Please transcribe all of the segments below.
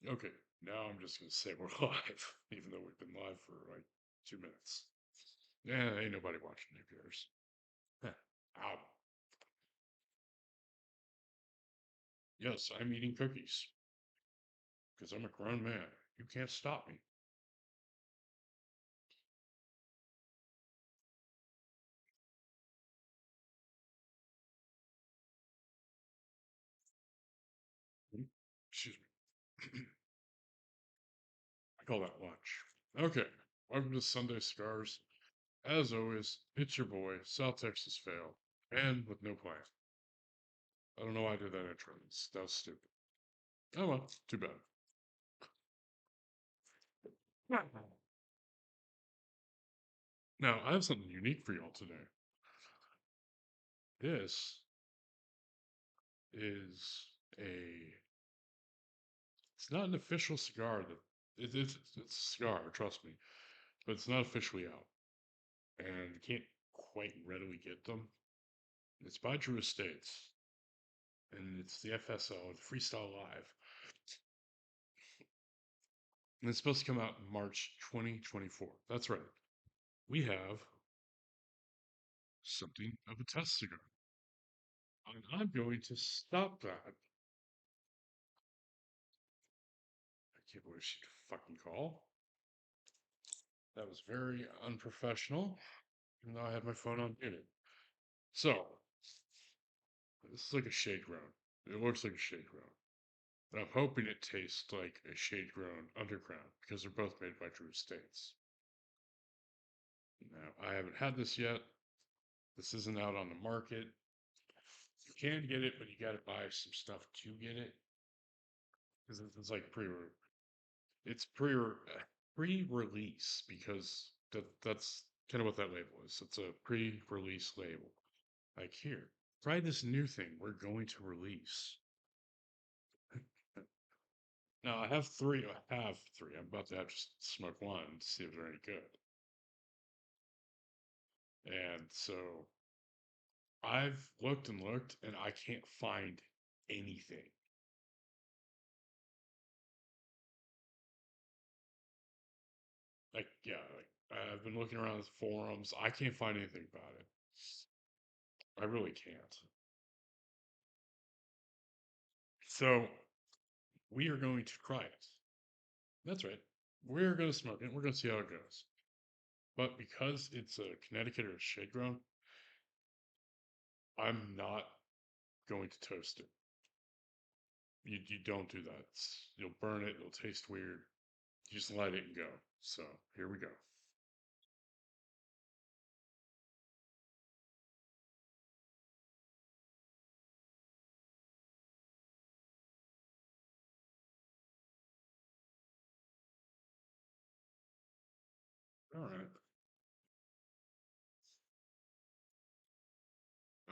Okay, now I'm just gonna say we're live, even though we've been live for like 2 minutes. Yeah, ain't nobody watching. Who cares? Ow. Yes, I'm eating cookies because I'm a grown man. You can't stop me. Mm, Excuse me. I call that lunch. Okay, welcome to Sunday Cigars. As always, it's your boy, South Texas Fail, and with no plan. I don't know why I did that intro. That was stupid. Oh well, too bad. Now, I have something unique for y'all today. This is a it's not an official cigar that it's a cigar, trust me, but it's not officially out, and you can't quite readily get them. It's by Drew Estates, and it's the FSL, the Freestyle Live, and it's supposed to come out in March 2024. That's right. We have something of a test cigar, and I'm going to stop that. I can't believe she'd fucking call. That was very unprofessional, even though I had my phone on muted. So, this is like a shade grown. It looks like a shade grown. And I'm hoping it tastes like a shade grown underground because they're both made by Drew Estates. Now, I haven't had this yet. This isn't out on the market. You can get it, but you got to buy some stuff to get it because it's like it's pre-release because that's kind of what that label is. It's a pre-release label. Like here, try this new thing we're going to release. Now I have three. I have three. I'm about to have just smoke one to see if they're any good. And so I've looked and looked, and I can't find anything. Like, yeah, like I've been looking around the forums. I can't find anything about it. I really can't. So we are going to try it. That's right. We're going to smoke it. We're going to see how it goes. But because it's a Connecticut or a shade grown, I'm not going to toast it. You don't do that. You'll burn it. It'll taste weird. You just let it go. So here we go. All right.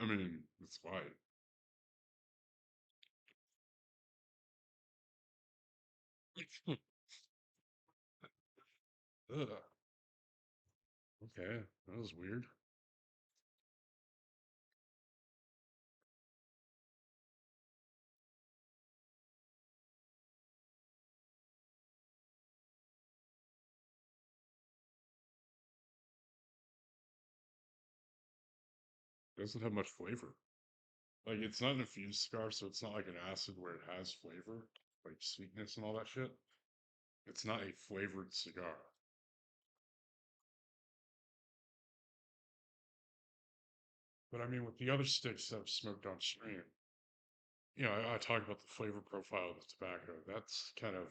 I mean, it's white. Ugh. Okay, that was weird. Doesn't have much flavor. Like it's not an infused cigar, so it's not like an acid where it has flavor, like sweetness and all that shit. It's not a flavored cigar. But I mean, with the other sticks that I've smoked on stream, I talk about the flavor profile of the tobacco. That's kind of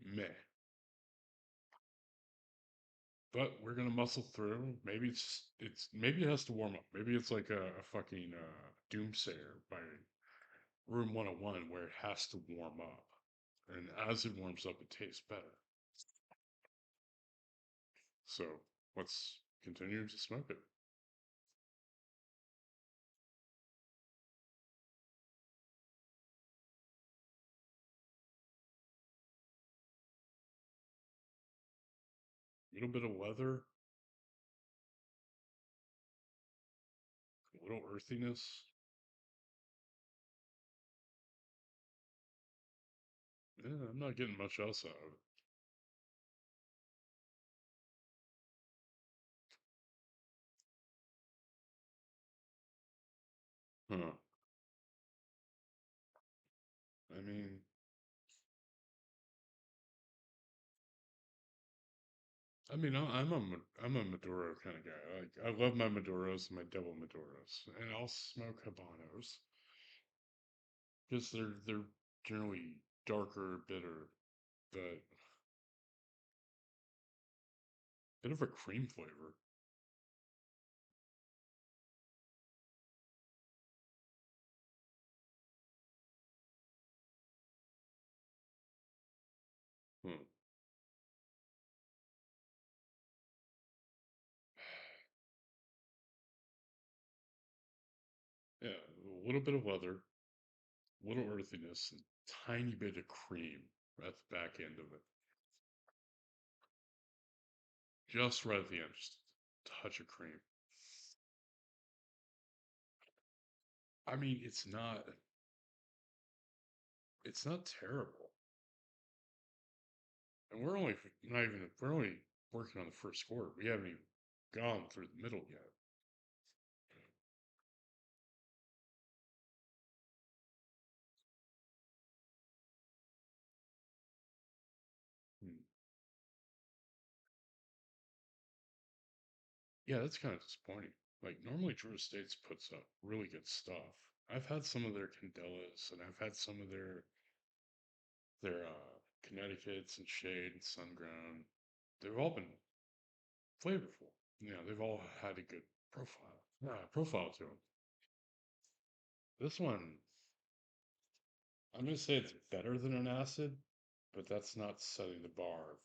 meh. But we're gonna muscle through. Maybe maybe it has to warm up. Maybe it's like a fucking Doomsayer by Room 101 where it has to warm up. And as it warms up, it tastes better. So let's continue to smoke it. A little bit of leather, a little earthiness. I'm not getting much else out of it. Huh. I mean, I'm a Maduro kind of guy. Like, I love my Maduros and my double Maduros, and I'll smoke Habanos because they're generally darker, bitter, but bit of a cream flavor. Hmm. Yeah, a little bit of leather, a little earthiness, and tiny bit of cream at the back end of it. Just right at the end, just a touch of cream. I mean, it's not terrible. And we're only working on the first quarter. We haven't even gone through the middle yet. Hmm. Yeah, that's kind of disappointing. Like normally Drew Estates puts up really good stuff. I've had some of their Candelas and I've had some of their Connecticut's and Shade and Sunground. They've all been flavorful. They've all had a good profile to them. This one, I'm gonna say it's better than an acid, but that's not setting the bar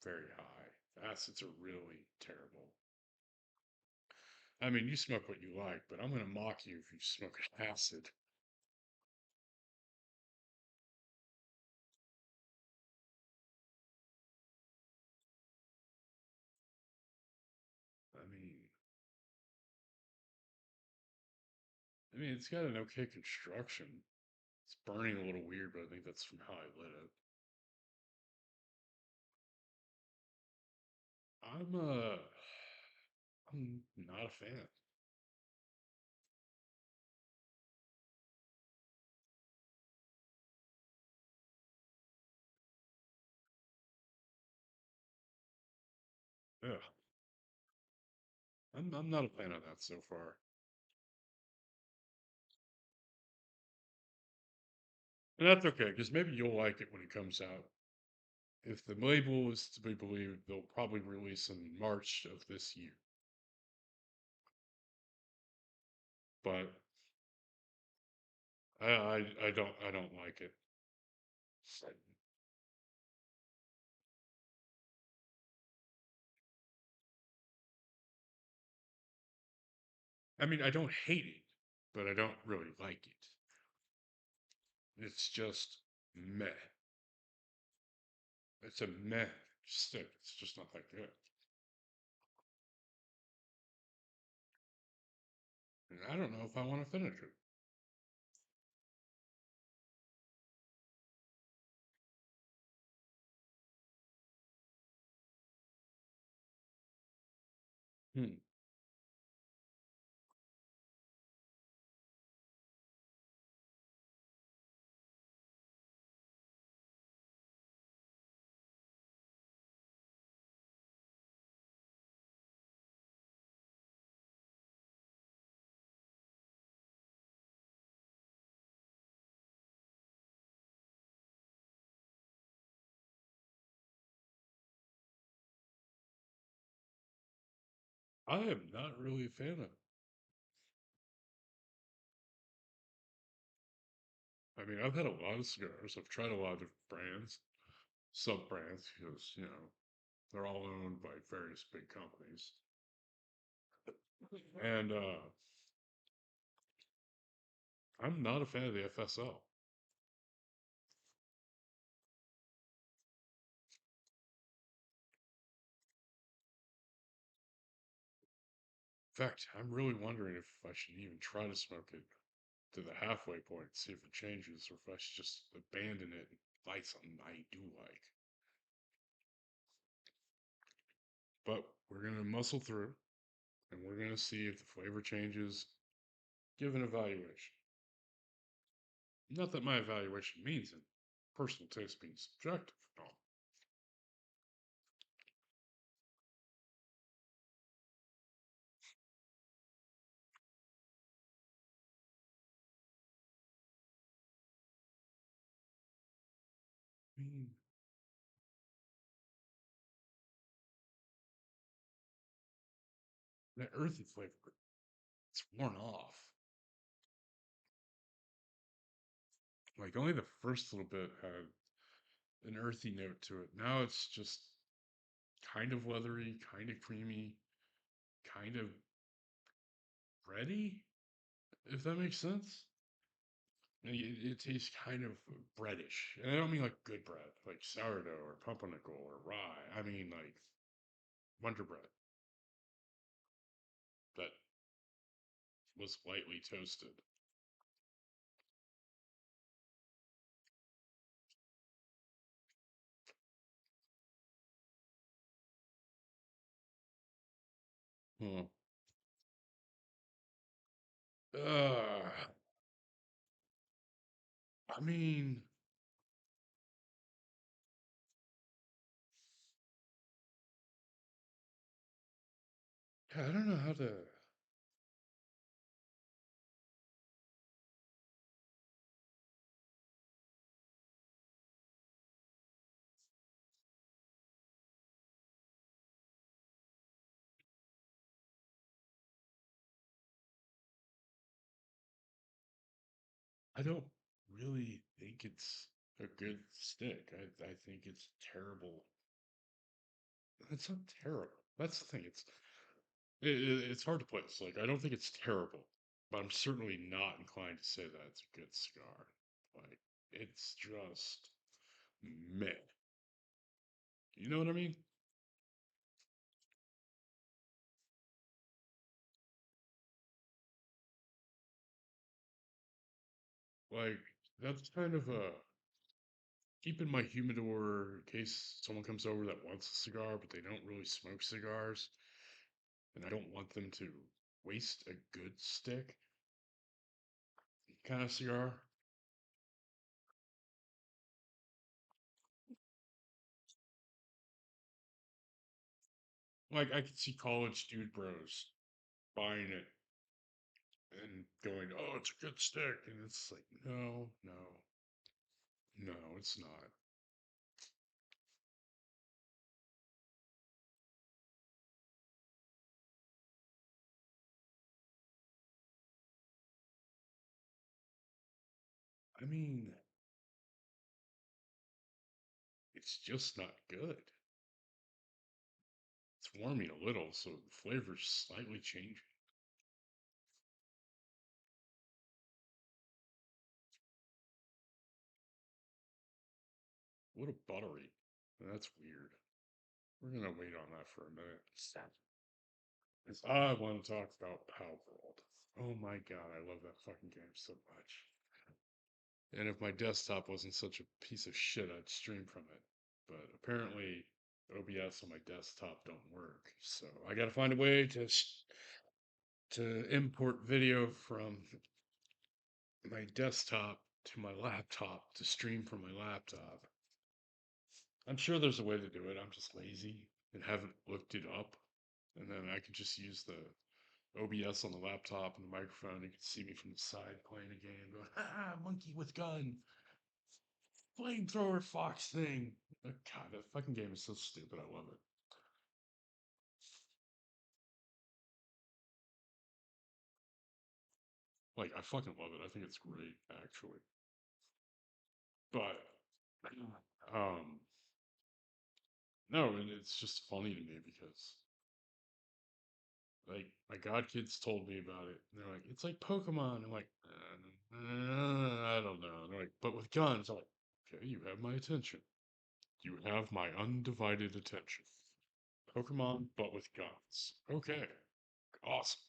very high. Acids are really terrible. I mean, you smoke what you like, but I'm gonna mock you if you smoke an acid. I mean, it's got an okay construction. It's burning a little weird, but I think that's from how I lit it. I'm uh, I'm not a fan. Yeah, I'm not a fan of that so far, and that's okay because maybe you'll like it when it comes out. If the label is to be believed, they'll probably release in March of this year. But I don't like it. I mean, I don't hate it, but I don't really like it. It's just meh. It's a meh stick. It's just not that good. And I don't know if I want to finish it. Hmm. I am not really a fan of it. I mean, I've had a lot of cigars. I've tried a lot of different brands, sub brands, because, they're all owned by various big companies. And I'm not a fan of the FSL. In fact, I'm really wondering if I should even try to smoke it to the halfway point, see if it changes, or if I should just abandon it light something I do like. But we're gonna muscle through, and we're gonna see if the flavor changes. Give an evaluation. Not that my evaluation means it. Personal taste being subjective. No. I mean, that earthy flavor, it's worn off. Like only the first little bit had an earthy note to it. Now it's just kind of leathery, kind of creamy, kind of bready, if that makes sense. And it tastes kind of breadish. And I don't mean like good bread, like sourdough or pumpernickel or rye. I mean like Wonder Bread that was lightly toasted. Huh. Uh, I mean, I don't know how to. I don't really think it's a good stick. I think it's terrible. It's not terrible. That's the thing. It's hard to place. Like I don't think it's terrible, but I'm certainly not inclined to say that it's a good cigar. Like it's just meh. You know what I mean? Like that's kind of a keep in my humidor in case someone comes over that wants a cigar, but they don't really smoke cigars, and I don't want them to waste a good stick kind of cigar. Like I could see college dude bros buying it and going, "Oh, it's a good stick," and it's like, no, no, no, it's not. I mean, it's just not good. It's warming a little, so the flavor's slightly changing. A little buttery. That's weird. We're gonna wait on that for a minute. 'Cause I want to talk about Palworld. Oh my god, I love that fucking game so much. And if my desktop wasn't such a piece of shit, I'd stream from it. But apparently, OBS on my desktop don't work. So I got to find a way to import video from my desktop to my laptop to stream from my laptop. I'm sure there's a way to do it. I'm just lazy and haven't looked it up. And then I can just use the OBS on the laptop and the microphone. You can see me from the side playing a game, going, "Ah, monkey with gun, flamethrower fox thing." God, that fucking game is so stupid. I love it. Like, I fucking love it. I think it's great, actually. But, um, no, and it's just funny to me because, like, my god kids told me about it. And they're like, it's like Pokemon. I'm like, I don't know. And they're like, but with guns. I'm like, okay, you have my attention. You have my undivided attention. Pokemon, but with guns. Okay, awesome.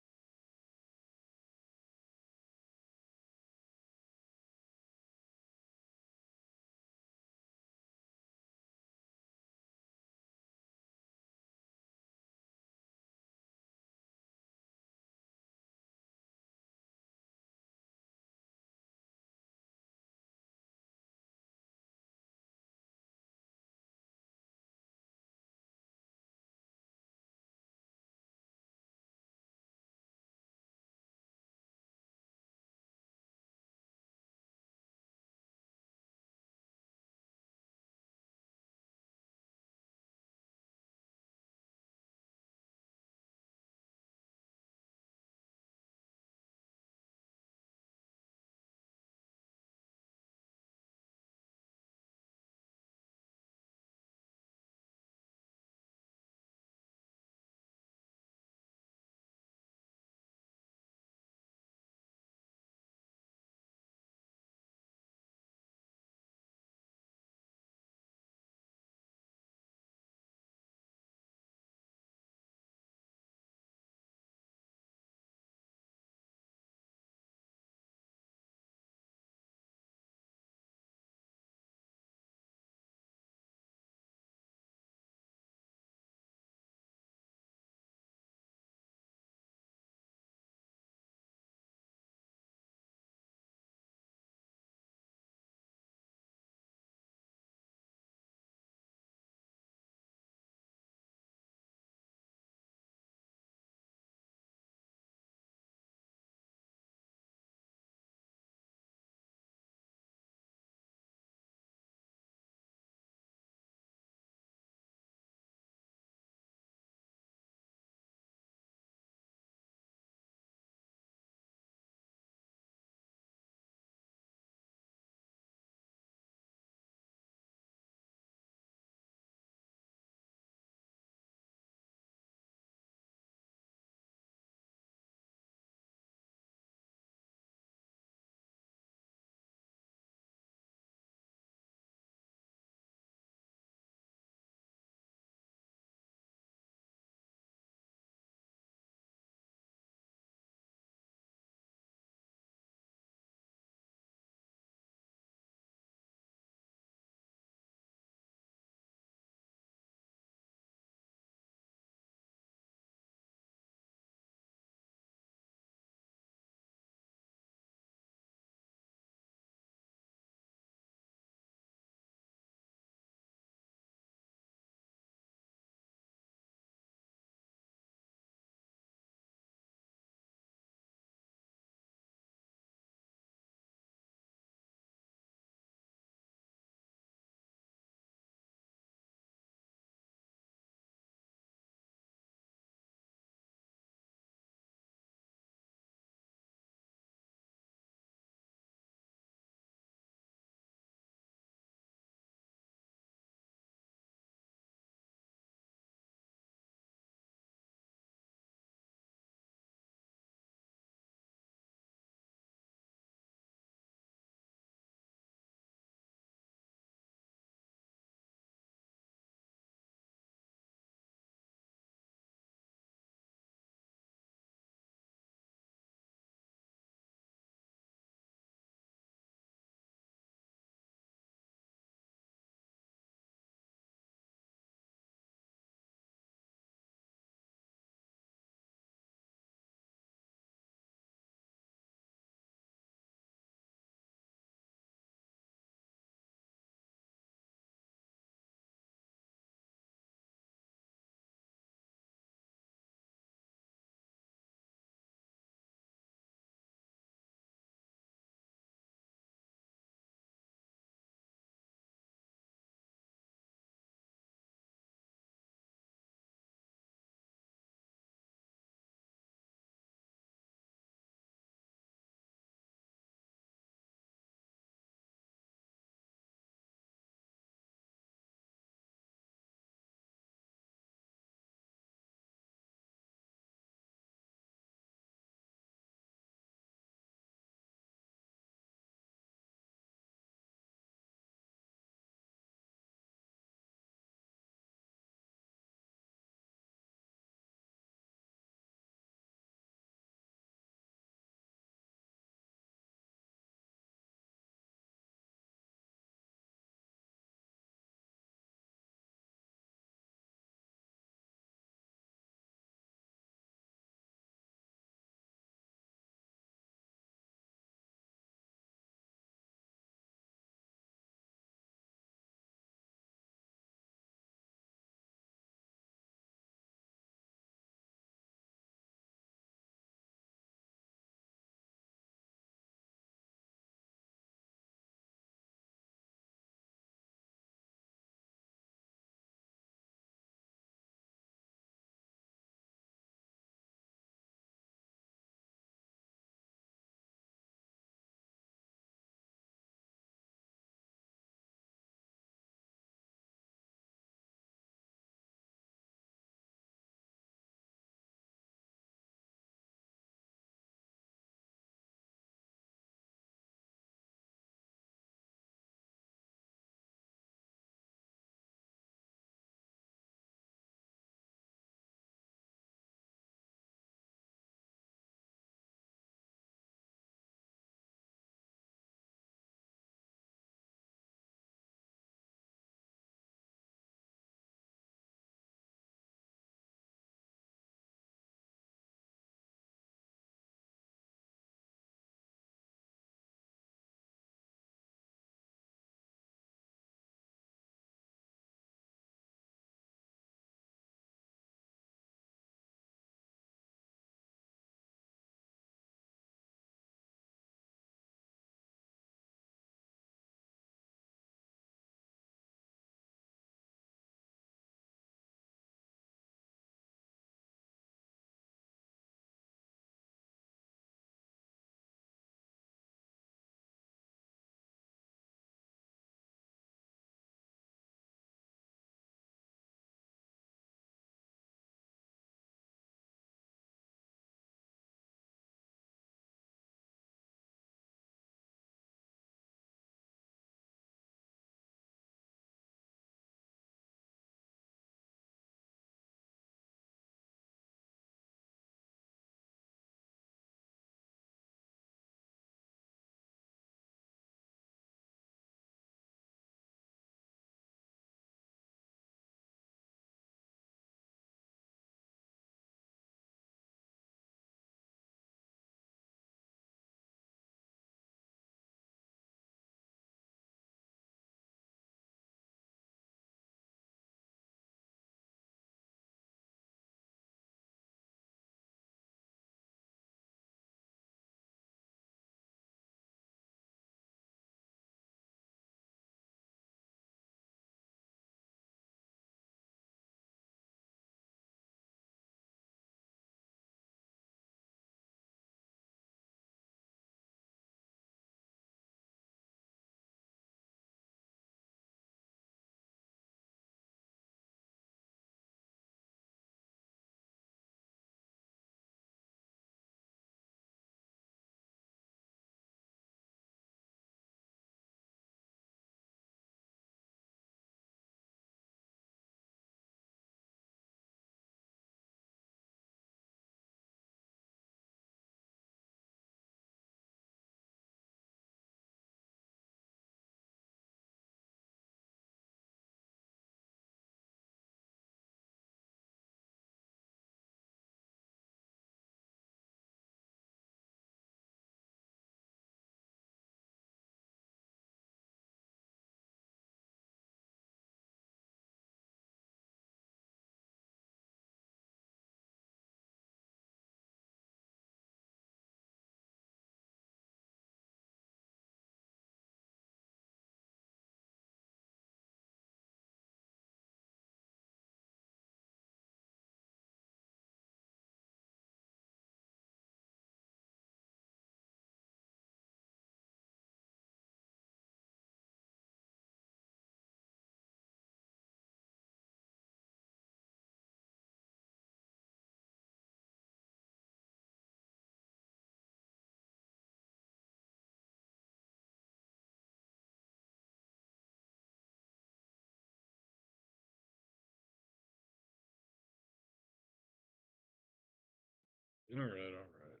All right, all right.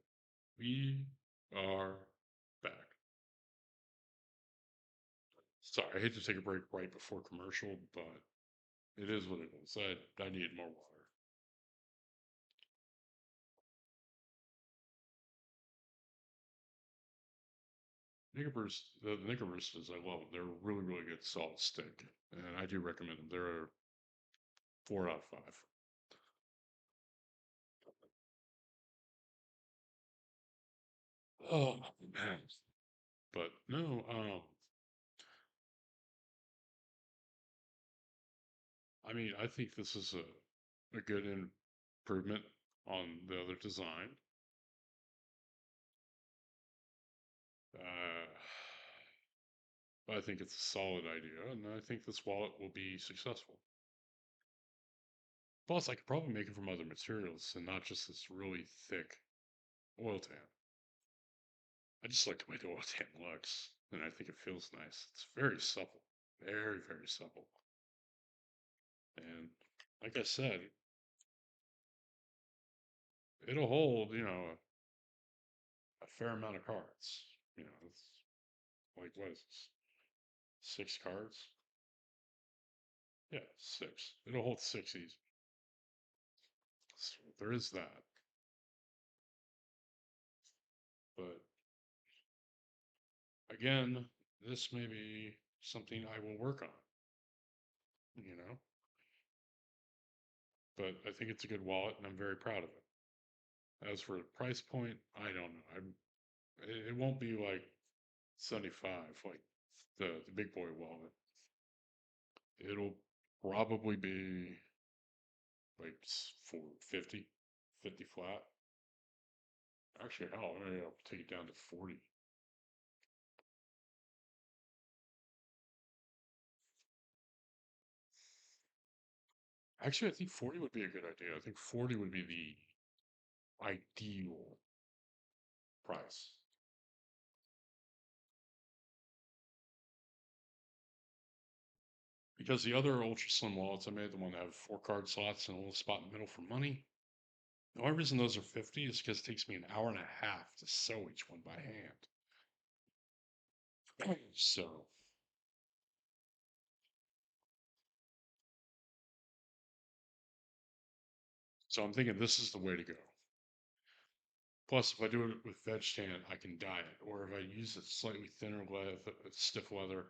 We are back. Sorry, I hate to take a break right before commercial, but it is what it is. I need more water. The Nickerbursts, I love them. They're really, really good solid stick, and I do recommend them. They're a 4 out of 5. Oh man, but no, I mean, I think this is a good improvement on the other design. Uh, I think it's a solid idea, and I think this wallet will be successful. Plus, I could probably make it from other materials and not just this really thick oil tan. I just like the way the oil tan looks, and I think it feels nice. It's very supple, very, very supple. And like I said, it'll hold, a fair amount of cards. It's like, what is this? 6 cards? Yeah, 6. It'll hold 6 easy. So there is that. But again, this may be something I will work on, you know? But I think it's a good wallet and I'm very proud of it. As for the price point, I don't know. It won't be like 75 like the big boy wallet. It'll probably be like 450, 50 flat. Actually, hell, maybe I'll take it down to 40. Actually, I think 40 would be a good idea. I think 40 would be the ideal price. Because the other ultra slim wallets I made, the one that have 4 card slots and a little spot in the middle for money, the only reason those are 50 is because it takes me an hour and a half to sew each one by hand. So, so I'm thinking this is the way to go. Plus, if I do it with veg tan, I can dye it. Or if I use a slightly thinner leather, stiff leather,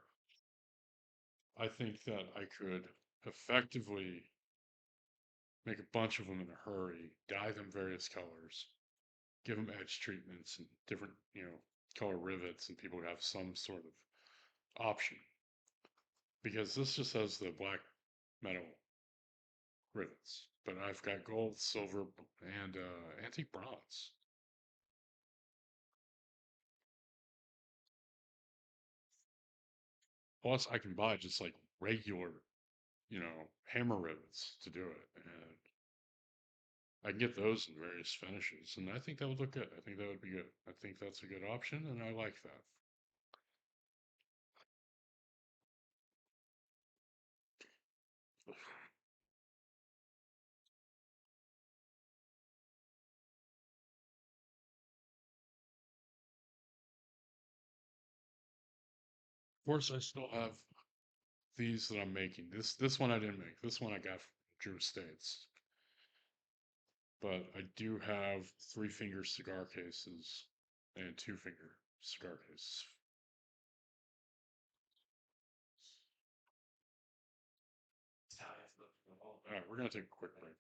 I think that I could effectively make a bunch of them in a hurry, dye them various colors, give them edge treatments and different, color rivets, and people would have some sort of option. Because this just has the black metal rivets, but I've got gold, silver, and antique bronze. Plus, I can buy just like regular, hammer rivets to do it, and I can get those in various finishes, and I think that would look good. I think that would be good. I think that's a good option, and I like that. Of course, I still have these that I'm making. This one I didn't make. This one I got from Drew Estates. But I do have 3-finger cigar cases and 2-finger cigar cases. All right, we're gonna take a quick break.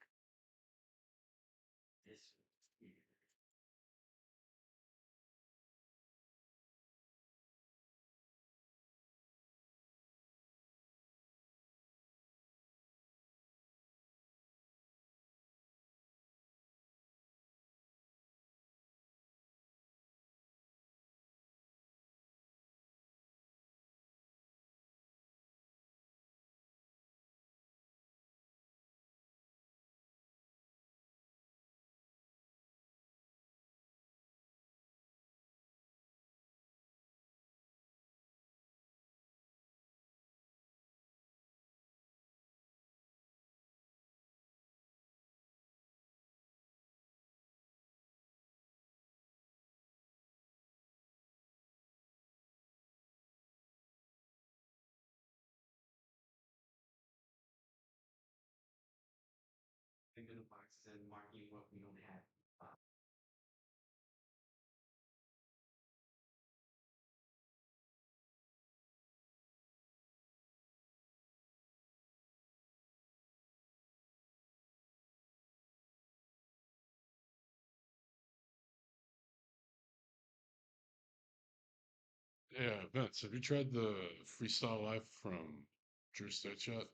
Yeah, Vince, have you tried the Freestyle Life from Drew Stitch yet?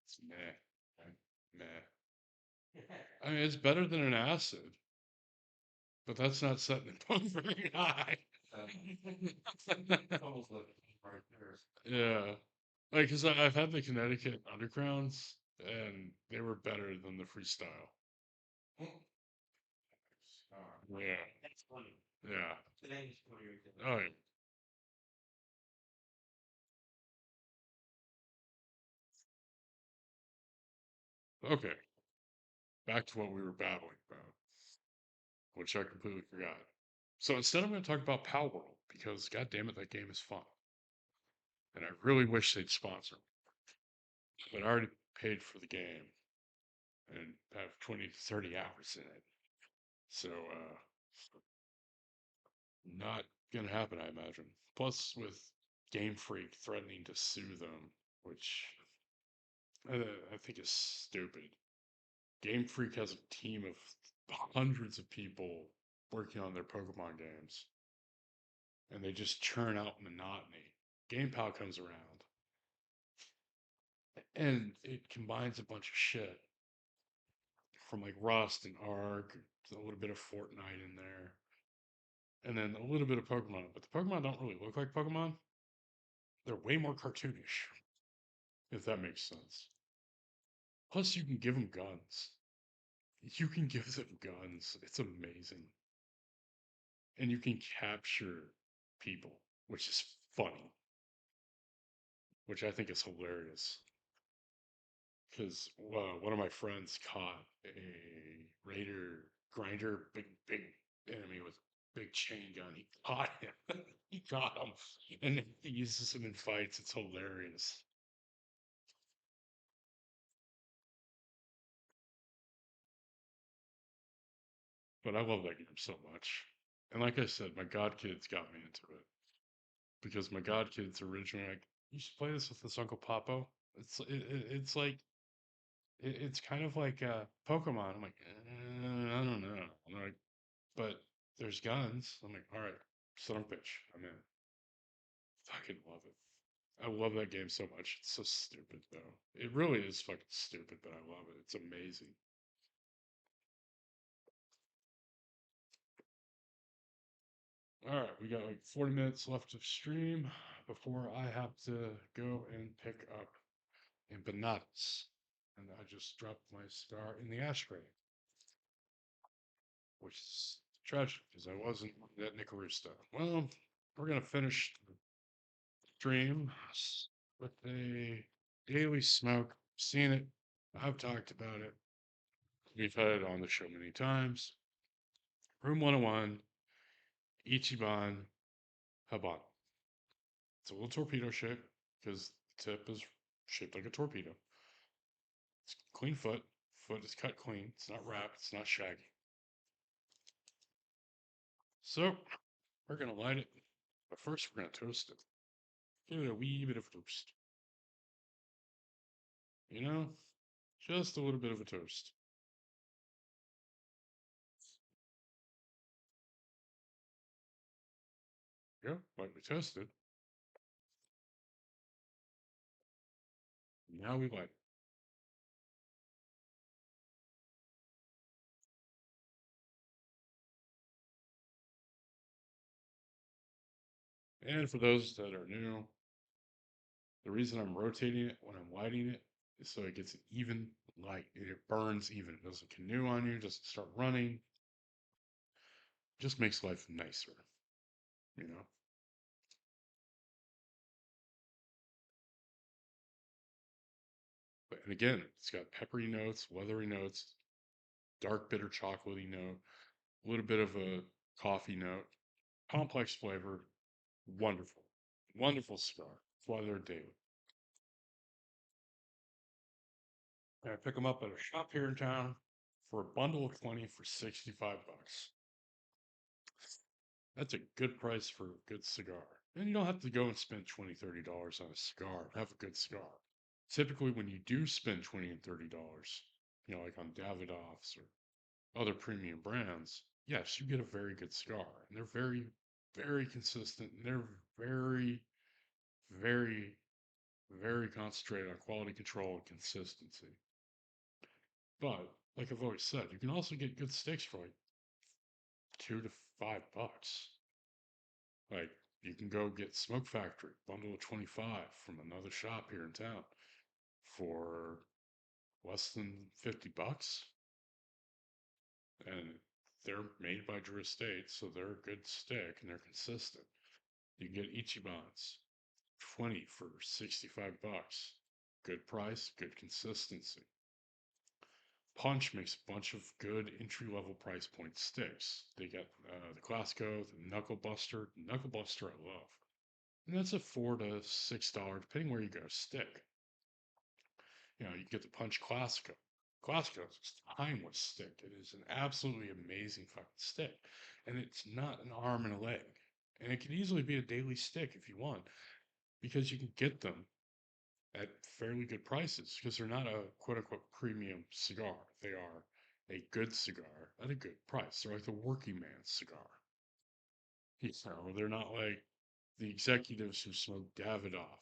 It's meh. Right? Meh. I mean, it's better than an acid, but that's not setting the bar very high. Yeah. Like, because I've had the Connecticut Undergrounds, and they were better than the Freestyle. Yeah. Yeah. Oh, yeah. Okay. Back to what we were babbling about, which I completely forgot. So instead, I'm going to talk about Pal World because, god damn it, that game is fun, and I really wish they'd sponsor me. But I already paid for the game and have 20 to 30 hours in it, so not gonna happen, I imagine. Plus, with Game Freak threatening to sue them, which I, I think is stupid. Game Freak has a team of hundreds of people working on their Pokemon games, and they just churn out monotony. GamePal comes around, and it combines a bunch of shit from like Rust and Ark, a little bit of Fortnite in there, and then a little bit of Pokemon. But the Pokemon don't really look like Pokemon. They're way more cartoonish, if that makes sense. Plus, you can give them guns. You can give them guns. It's amazing. And you can capture people, which is funny, which I think is hilarious. Because one of my friends caught a raider grinder, big enemy with big chain gun. He caught him. He caught him, and he uses him in fights. It's hilarious. But I love that game so much. And like I said, my god kids got me into it because my god kids originally like, you should play this with this Uncle Papo. It's like it's kind of like Pokemon. I'm like, I don't know. I'm like, but there's guns. I'm like, all right, son of a bitch, I'm in. Fucking love it. I love that game so much. It's so stupid though. It really is fucking stupid, but I love it. It's amazing. All right, we got like 40 minutes left of stream before I have to go and pick up empanadas. And I just dropped my cigar in the ashtray, which is tragic because I wasn't that Nicarista. Well, we're gonna finish the stream with a daily smoke. Seen it. I've talked about it. We've had it on the show many times. Room 101, Ichiban Habano. It's a little torpedo shape because the tip is shaped like a torpedo. It's clean foot. Foot is cut clean. It's not wrapped. It's not shaggy. So we're gonna light it, but first we're gonna toast it. Give it a wee bit of toast. You know, just a little bit of a toast. Yeah, lightly toasted. Now we light it. And for those that are new, the reason I'm rotating it when I'm lighting it is so it gets an even light. It burns even. It doesn't canoe on you. Doesn't start running. Just makes life nicer. You know. But and again, it's got peppery notes, leathery notes, dark bitter chocolatey note, a little bit of a coffee note, complex flavor, wonderful, wonderful cigar. That's why they're daily. And I pick them up at a shop here in town for a bundle of 20 for 65 bucks. That's a good price for a good cigar. And you don't have to go and spend $20, $30 on a cigar. Have a good cigar. Typically, when you do spend $20 and $30, like on Davidoff's or other premium brands, yes, you get a very good cigar. And they're very, very consistent. And they're very, very, very concentrated on quality control and consistency. But, like I've always said, you can also get good sticks for like $2 to $5. Like, you can go get Smoke Factory, bundle of 25 from another shop here in town for less than $50. And they're made by Drew Estate, so they're a good stick and they're consistent. You can get Ichiban's 20 for 65 bucks. Good price, good consistency. Punch makes a bunch of good entry level price point sticks. They got the Classico, the Knuckle Buster. Knuckle Buster I love. And that's a $4 to $6, depending where you go, stick. You get the Punch Classico. Classico is a timeless stick. It is an absolutely amazing fucking stick. And it's not an arm and a leg. And it can easily be a daily stick if you want, because you can get them at fairly good prices because they're not a quote unquote premium cigar. They are a good cigar at a good price. They're like the working man's cigar. They're not like the executives who smoke Davidoff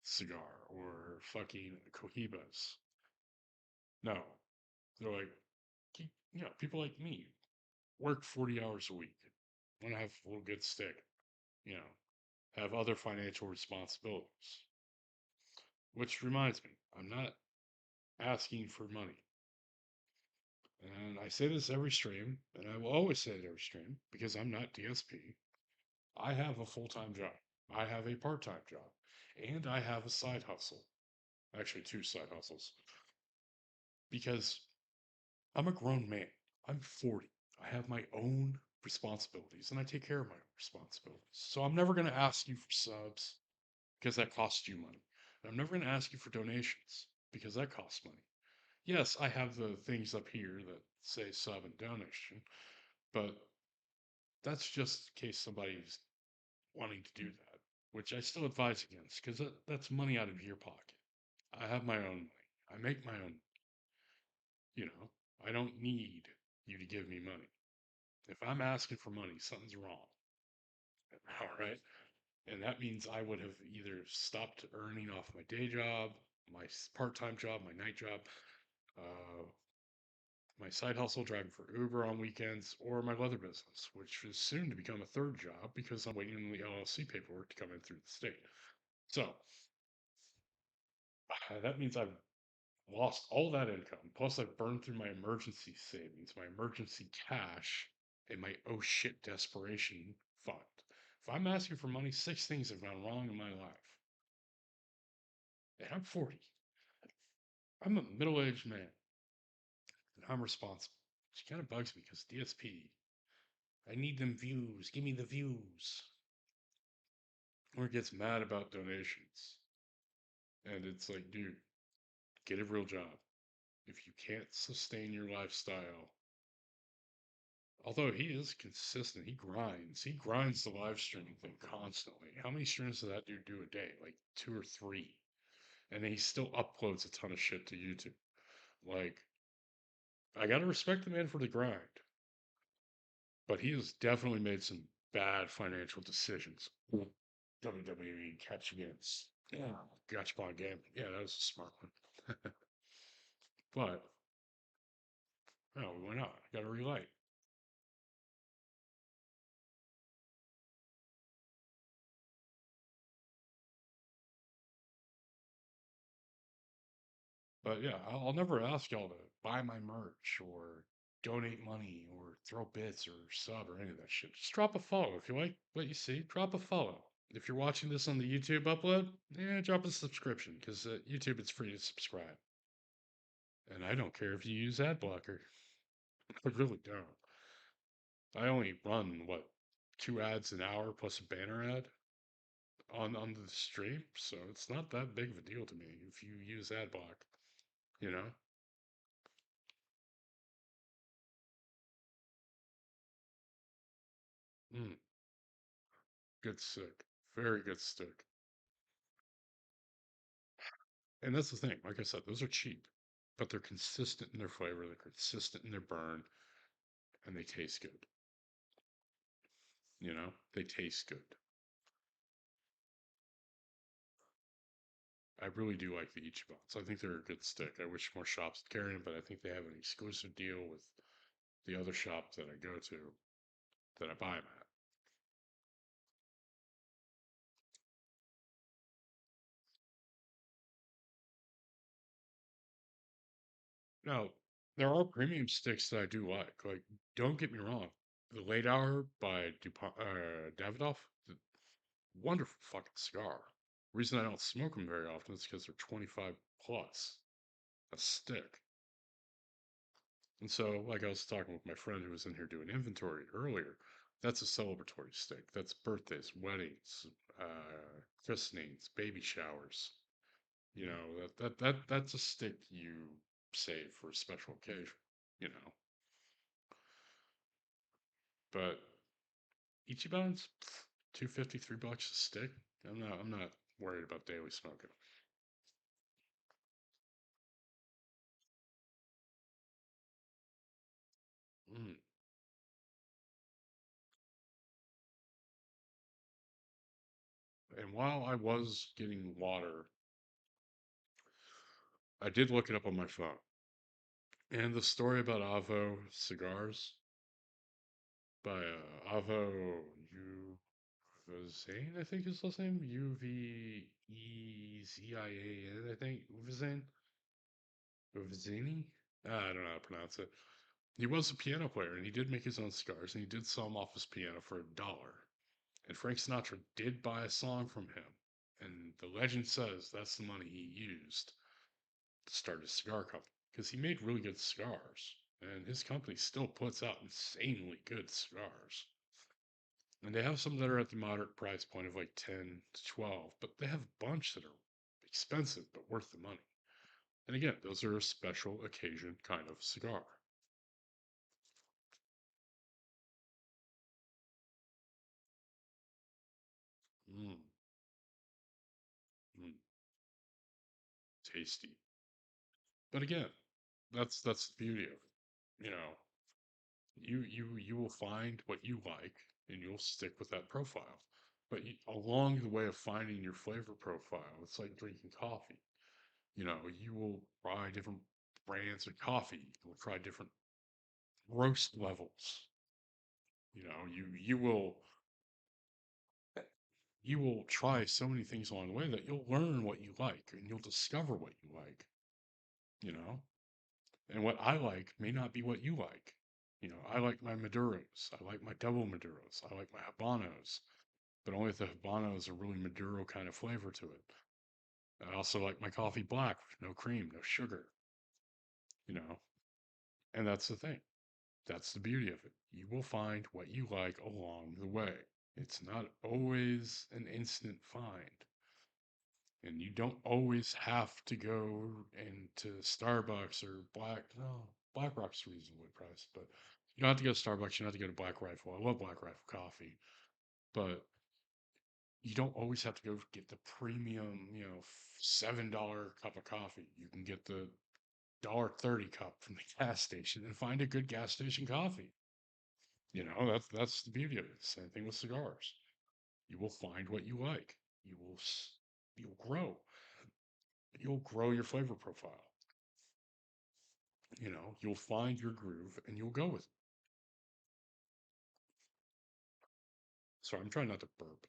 cigar or fucking Cohibas. No, they're like, people like me work 40 hours a week, want to have a little good stick, you know, have other financial responsibilities. Which reminds me, I'm not asking for money. And I say this every stream, and I will always say it every stream because I'm not DSP. I have a full time job, I have a part time job, and I have a side hustle. Actually, two side hustles. Because I'm a grown man. I'm 40. I have my own responsibilities and I take care of my own responsibilities. So I'm never going to ask you for subs because that costs you money. And I'm never going to ask you for donations because that costs money. Yes, I have the things up here that say sub and donation, but that's just in case somebody's wanting to do that, which I still advise against because that's money out of your pocket. I have my own money. I make my own. You know, I don't need you to give me money. If I'm asking for money, something's wrong. All right. And that means I would have either stopped earning off my day job, my part time job, my night job, uh, my side hustle driving for Uber on weekends, or my leather business, which is soon to become a third job because I'm waiting on the LLC paperwork to come in through the state. So that means I've lost all that income. Plus, I've burned through my emergency savings, my emergency cash, and my oh shit desperation fund. If I'm asking for money, six things have gone wrong in my life. And I'm 40. I'm a middle aged man, and I'm responsible. Which kind of bugs me because DSP, I need them views. Give me the views. Or gets mad about donations. And it's like, dude, get a real job. If you can't sustain your lifestyle, although he is consistent, he grinds. He grinds the live streaming thing constantly. How many streams does that dude do a day? Like two or three. And then he still uploads a ton of shit to YouTube. Like, I gotta respect the man for the grind. But he has definitely made some bad financial decisions. WWE catch against. Yeah. Gotcha ball game. Yeah, that was a smart one. But, no, we went out. Gotta relight. But yeah, I'll never ask y'all to buy my merch or donate money or throw bits or sub or any of that shit. Just drop a follow. If you like what you see, drop a follow. If you're watching this on the YouTube upload, yeah, drop a subscription because YouTube it's free to subscribe. And I don't care if you use ad blocker. I really don't. I only run what 2 ads an hour plus a banner ad on the stream, so it's not that big of a deal to me if you use ad block. you know? Mm, good stick. Very good stick. And that's the thing. Like I said, those are cheap, but they're consistent in their flavor, they're consistent in their burn, and they taste good. You know, they taste good. I really do like the Ichibans. I think they're a good stick. I wish more shops would carry them, but I think they have an exclusive deal with the other shop that I go to that I buy them at. Now, there are premium sticks that I do like. Like, don't get me wrong, the Late Hour by DuPont, Davidoff, wonderful fucking cigar. Reason I don't smoke them very often is because they're 25 plus a stick. And so, like I was talking with my friend who was in here doing inventory earlier, that's a celebratory stick. That's birthdays, weddings, christenings, baby showers. You know, that's a stick you save for a special occasion, you know. But Ichiban's 250, $3 a stick. I'm not worried about daily smoking. Mm. And while I was getting water, I did look it up on my phone. And the story about Avo cigars by Avo Uvazane, I think his last name. Uvezian, I think. Uvazane? Uvazini? I don't know how to pronounce it. He was a piano player and he did make his own cigars and he did sell them off his piano for $1. And Frank Sinatra did buy a song from him. And the legend says that's the money he used to start his cigar company because he made really good cigars. And his company still puts out insanely good cigars. And they have some that are at the moderate price point of like 10 to 12, but they have a bunch that are expensive but worth the money. And again, those are a special occasion kind of cigar. Mm, mm, tasty. But again, that's the beauty of it. You know, you will find what you like and you'll stick with that profile. But along the way of finding your flavor profile, it's like drinking coffee. You know, you will try different brands of coffee. You'll try different roast levels. You know, you will try so many things along the way that you'll learn what you like and you'll discover what you like. You know, and what I like may not be what you like. You know, I like my Maduros. I like my double Maduros. I like my Habanos, but only if the Habano is a really Maduro kind of flavor to it. I also like my coffee black, no cream, no sugar, you know, and that's the thing. That's the beauty of it. You will find what you like along the way. It's not always an instant find. And you don't always have to go into Starbucks or no, Black Rock's reasonably priced, but you don't have to go to Starbucks. You don't have to go to Black Rifle. I love Black Rifle coffee, but you don't always have to go get the premium, $7 cup of coffee. You can get the $1.30 cup from the gas station and find a good gas station coffee. That's the beauty of it. Same thing with cigars. You will find what you like. You will you'll grow. You'll grow your flavor profile. You'll find your groove and you'll go with it. So I'm trying not to burp.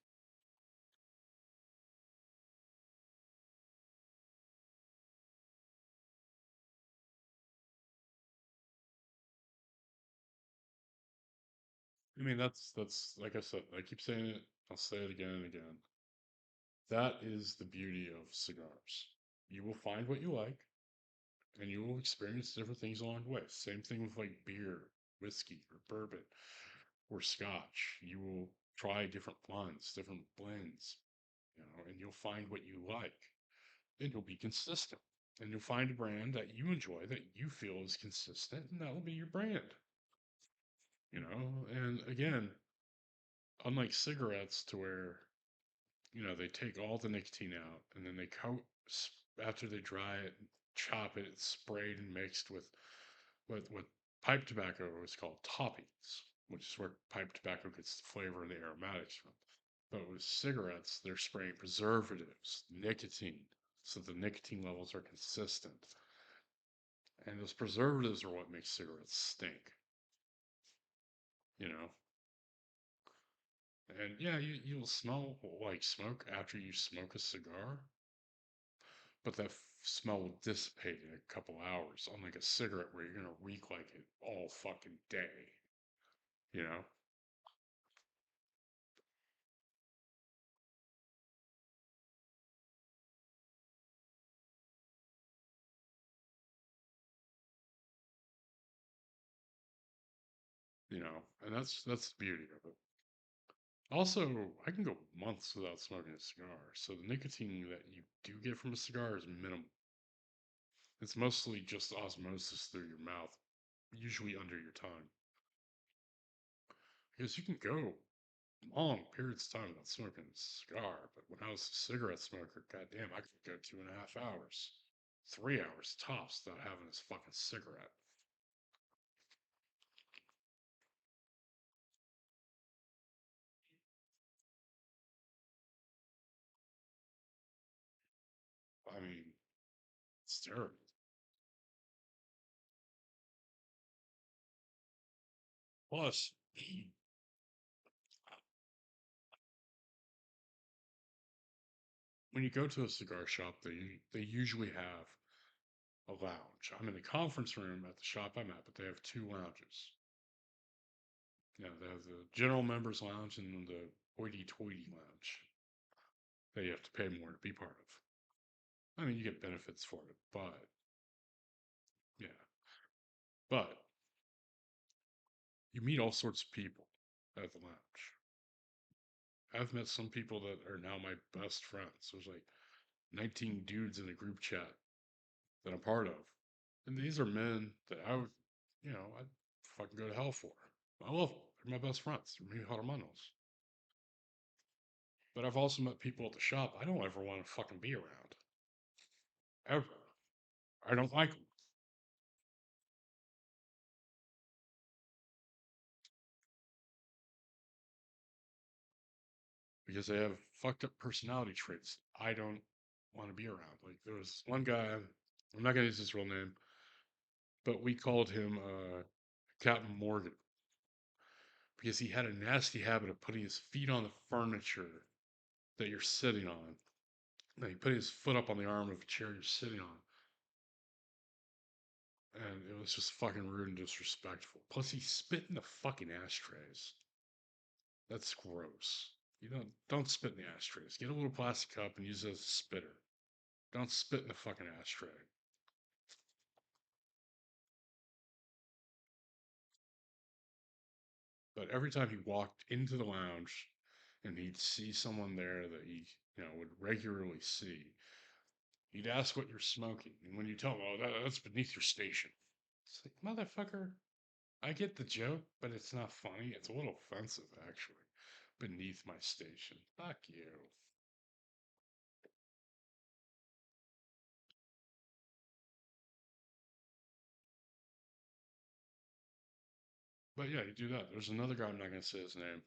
I mean, that's like I said, I keep saying it, I'll say it again and again. That is the beauty of cigars. You will find what you like and you will experience different things along the way. Same thing with like beer, whiskey, or bourbon, or scotch. You will try different ones, different blends, and you'll find what you like. And you'll be consistent. And you'll find a brand that you enjoy that you feel is consistent, and that'll be your brand, you know? And again, unlike cigarettes, to where, they take all the nicotine out and then they after they dry it, chop it, it's sprayed and mixed with what pipe tobacco is called toppings, which is where pipe tobacco gets the flavor and the aromatics from. But with cigarettes, they're spraying preservatives, nicotine, so the nicotine levels are consistent. And those preservatives are what makes cigarettes stink, you know? And yeah, you'll smell like smoke after you smoke a cigar, but that smell will dissipate in a couple hours, unlike a cigarette where you're gonna reek like it all fucking day, you know? And that's the beauty of it. Also, I can go months without smoking a cigar, so the nicotine that you do get from a cigar is minimal. It's mostly just osmosis through your mouth, usually under your tongue. Because you can go long periods of time without smoking a cigar, but when I was a cigarette smoker, goddamn, I could go 2.5 hours, 3 hours tops without having this fucking cigarette. I mean, it's terrible. Plus, when you go to a cigar shop, they usually have a lounge. I'm in the conference room at the shop I'm at, but they have two lounges. They have the general members lounge and then the hoity-toity lounge that you have to pay more to be part of. I mean, you get benefits for it, but yeah, but you meet all sorts of people at the lounge. I've met some people that are now my best friends. There's like 19 dudes in a group chat that I'm part of. And these are men that I'd fucking go to hell for. I love them. They're my best friends. They're mi hermanos. But I've also met people at the shop I don't ever want to fucking be around. Ever. I don't like them because they have fucked up personality traits I don't want to be around. Like there was one guy, I'm not gonna use his real name, but we called him Captain Morgan because he had a nasty habit of putting his feet on the furniture that you're sitting on. And he put his foot up on the arm of a chair you're sitting on. And it was just fucking rude and disrespectful. Plus, he spit in the fucking ashtrays. That's gross. You don't spit in the ashtrays. Get a little plastic cup and use it as a spitter. Don't spit in the fucking ashtray. But every time he walked into the lounge and he'd see someone there that he, would regularly see, he'd ask what you're smoking. And when you tell him, oh, that's beneath your station. It's like, motherfucker, I get the joke, but it's not funny. It's a little offensive, actually. Beneath my station. Fuck you. But yeah, you do that. There's another guy, I'm not going to say his name.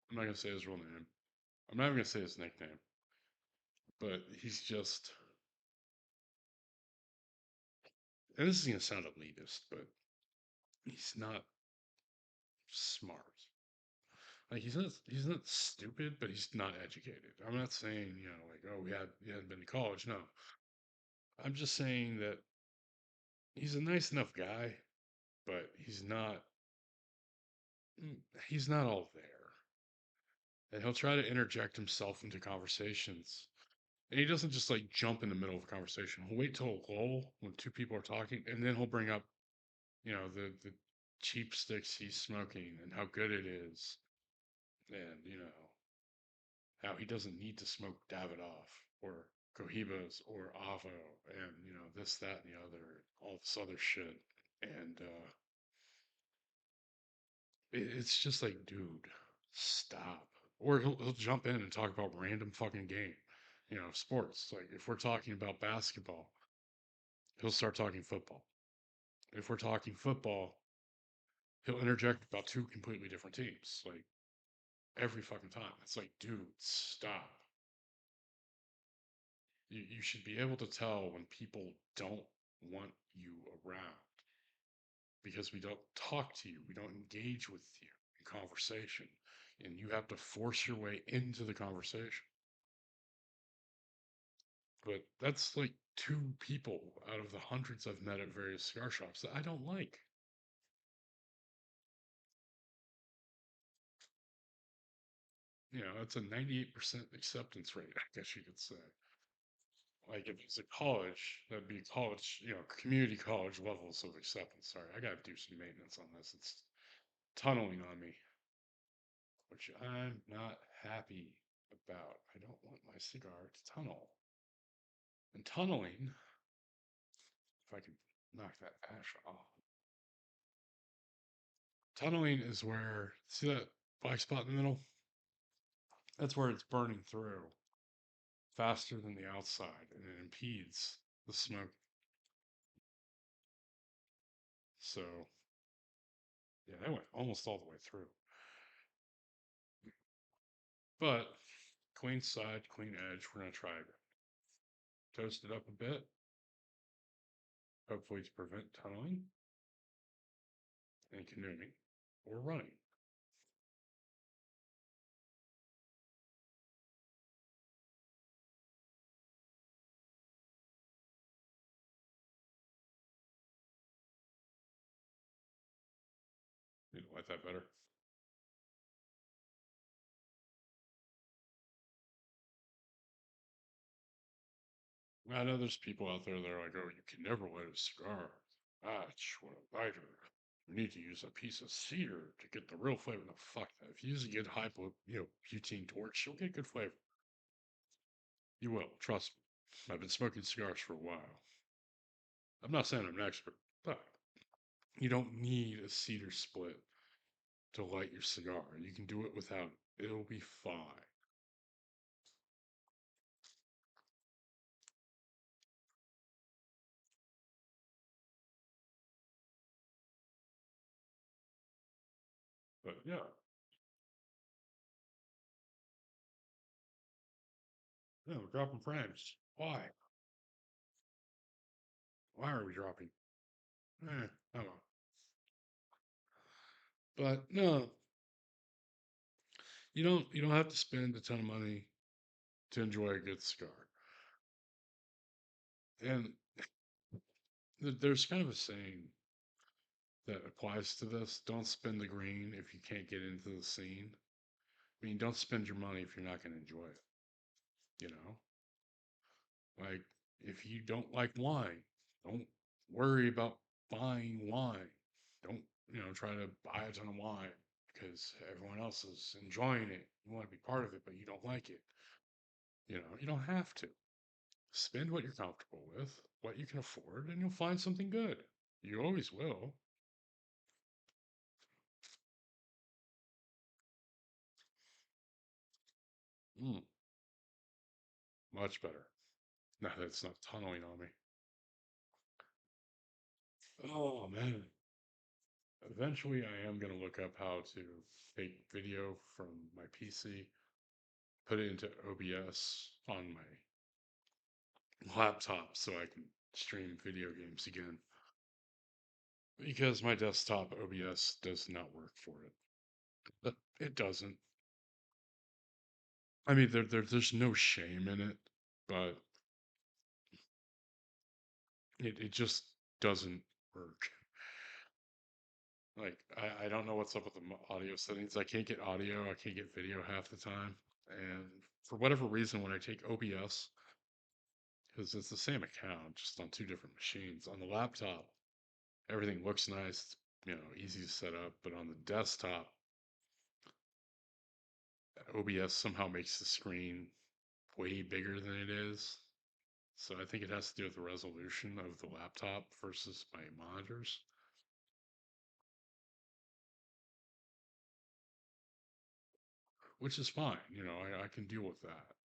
I'm not going to say his real name. I'm not even going to say his nickname. But he's just, and this is going to sound elitist, but he's not smart. Like he's not stupid, but he's not educated. I'm not saying, like, oh, he hadn't been to college. No. I'm just saying that he's a nice enough guy, but he's not all there. And he'll try to interject himself into conversations. And he doesn't just like jump in the middle of a conversation. He'll wait till a lull when two people are talking, and then he'll bring up, the cheap sticks he's smoking and how good it is, and how he doesn't need to smoke Davidoff or Cohibas or Avo and, this, that, and the other, all this other shit. And it's just like, dude, stop. Or he'll jump in and talk about random fucking game, sports. Like if we're talking about basketball, he'll start talking football. If we're talking football, he'll interject about two completely different teams. Like every fucking time. It's like, dude, stop. You should be able to tell when people don't want you around because we don't talk to you, we don't engage with you in conversation, and you have to force your way into the conversation. But that's like two people out of the hundreds I've met at various cigar shops that I don't like. It's a 98% acceptance rate, I guess you could say. Like if it's a college, that'd be college, community college levels of acceptance. Sorry, I gotta do some maintenance on this. It's tunneling on me, which I'm not happy about. I don't want my cigar to tunnel. And tunneling, if I could knock that ash off. Tunneling is where, see that black spot in the middle? That's where it's burning through faster than the outside and it impedes the smoke. So, yeah, that went almost all the way through. But clean side, clean edge, we're going to try it. Toast it up a bit, hopefully to prevent tunneling and canoeing or running. You like that better? I know there's people out there that are like, oh, you can never light a cigar. Gosh, what a biter. You need to use a piece of cedar to get the real flavor. No, fuck that. If you use a good high, butane torch, you'll get good flavor. You will, trust me. I've been smoking cigars for a while. I'm not saying I'm an expert, but you don't need a cedar split to light your cigar. You can do it without it. It'll be fine. But yeah, yeah, we're dropping frames. Why? Why are we dropping? I don't know. But no, you don't have to spend a ton of money to enjoy a good cigar. And there's kind of a saying that applies to this: don't spend the green if you can't get into the scene. I mean, don't spend your money if you're not going to enjoy it. You know, like if you don't like wine, don't worry about buying wine. Don't try to buy a ton of wine because everyone else is enjoying it. You want to be part of it, but you don't like it. You don't have to. Spend what you're comfortable with, what you can afford, and you'll find something good. You always will. Mm, much better. Now that's not tunneling on me. Oh man. Eventually, I am going to look up how to take video from my PC, put it into OBS on my laptop so I can stream video games again. Because my desktop OBS does not work for it. But it doesn't. I mean, there's no shame in it, but it just doesn't work. Like, I don't know what's up with the audio settings. I can't get audio, I can't get video half the time. And for whatever reason, when I take OBS, because it's the same account, just on two different machines, on the laptop, everything looks nice, it's, easy to set up. But on the desktop, OBS somehow makes the screen way bigger than it is. So I think it has to do with the resolution of the laptop versus my monitors, which is fine. I can deal with that.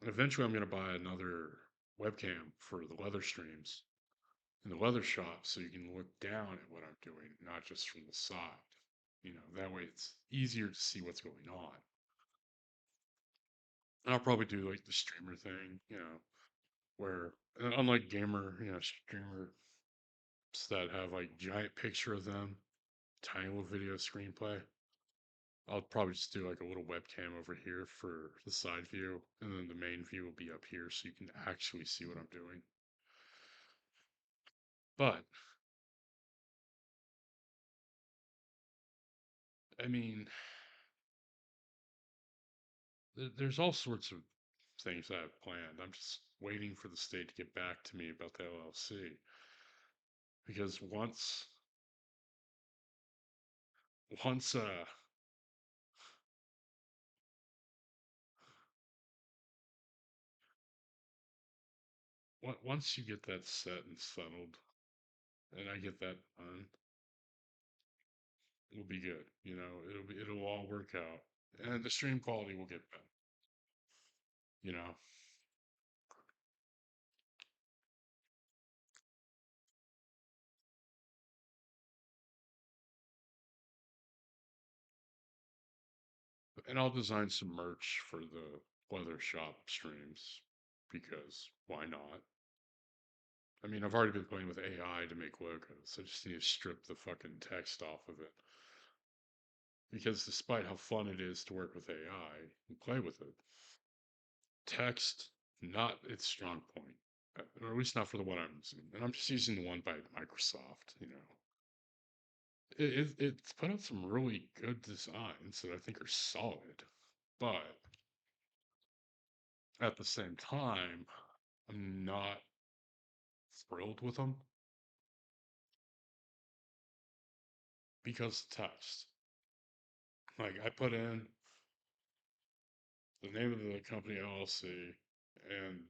And eventually, I'm going to buy another webcam for the leather streams in the leather shop so you can look down at what I'm doing, not just from the side. That way it's easier to see what's going on. And I'll probably do like the streamer thing, where unlike gamer, streamers that have like giant picture of them, tiny little video screenplay. I'll probably just do like a little webcam over here for the side view, and then the main view will be up here so you can actually see what I'm doing. But, I mean, there's all sorts of things I have planned. I'm just waiting for the state to get back to me about the LLC. Because once, once you get that set and settled, and I get that done, it'll be good. It'll all work out, and the stream quality will get better. You know, and I'll design some merch for the leather shop streams because why not? I mean, I've already been playing with AI to make logos. I just need to strip the fucking text off of it. Because despite how fun it is to work with AI and play with it, text, not its strong point. Or at least not for the one I'm using. And I'm just using the one by Microsoft. It's put out some really good designs that I think are solid. But at the same time, I'm not thrilled with them because the text. Like I put in the name of the company LLC and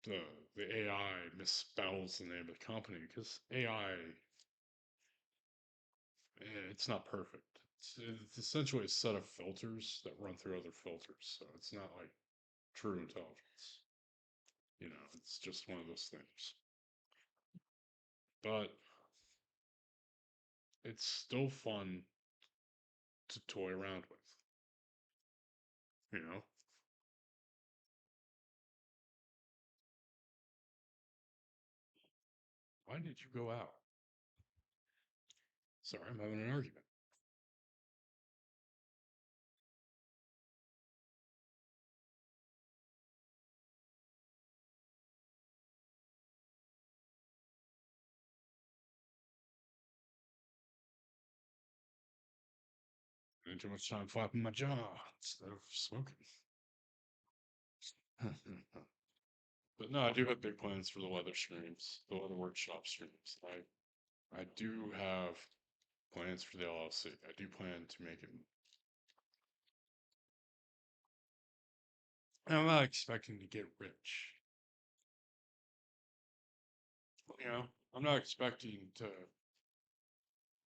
the the AI misspells the name of the company because AI it's not perfect. It's essentially a set of filters that run through other filters, so it's not like true intelligence. It's just one of those things. But it's still fun to toy around with. You know, why did you go out? Sorry, I'm having an argument. Spending too much time flapping my jaw instead of smoking. But no, I do have big plans for the leather streams, the leather workshop streams. I do have plans for the LLC. I do plan to make it. I'm not expecting to get rich. I'm not expecting to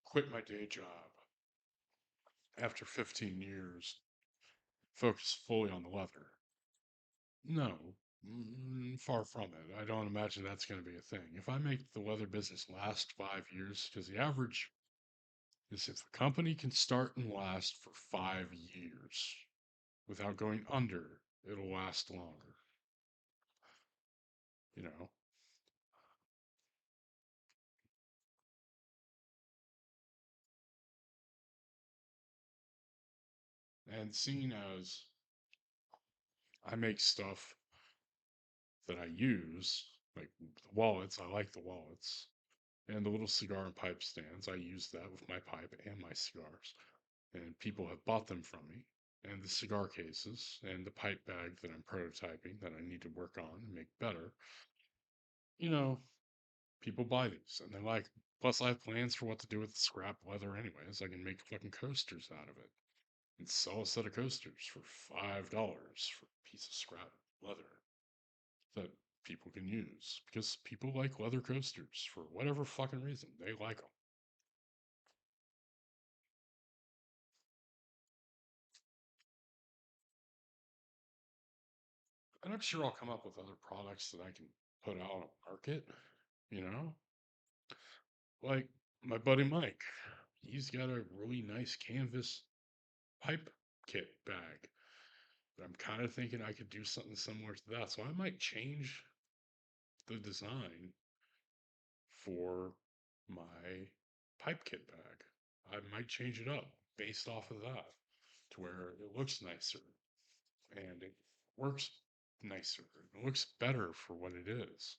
quit my day job after 15 years, focus fully on the leather. No, far from it. I don't imagine that's going to be a thing. If I make the leather business last 5 years, because the average is if the company can start and last for 5 years without going under, it'll last longer. You know, and seeing as I make stuff that I use, like the wallets, I like the wallets, and the little cigar and pipe stands. I use that with my pipe and my cigars, and people have bought them from me. And the cigar cases and the pipe bag that I'm prototyping that I need to work on and make better. You know, people buy these and they like 'em. Plus, I have plans for what to do with the scrap leather, anyways. I can make fucking coasters out of it and sell a set of coasters for $5 for a piece of scrap leather that people can use because people like leather coasters for whatever fucking reason. They like them. And I'm sure I'll come up with other products that I can put out on the market, you know? Like my buddy Mike, he's got a really nice canvas pipe kit bag. But I'm kind of thinking I could do something similar to that. So I might change the design for my pipe kit bag. I might change it up based off of that to where it looks nicer and it works nicer. It looks better for what it is.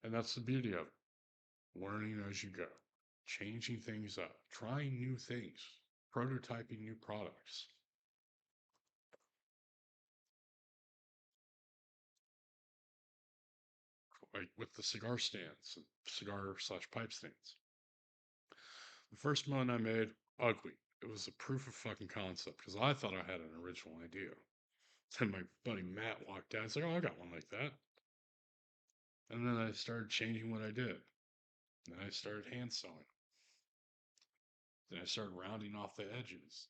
And that's the beauty of it. Learning as you go, changing things up, trying new things, prototyping new products. Like with the cigar stands, cigar slash pipe stands. The first one I made, ugly. It was a proof of fucking concept because I thought I had an original idea. Then my buddy Matt walked out and said, "Oh, I got one like that." And then I started changing what I did. Then I started hand sewing. Then I started rounding off the edges,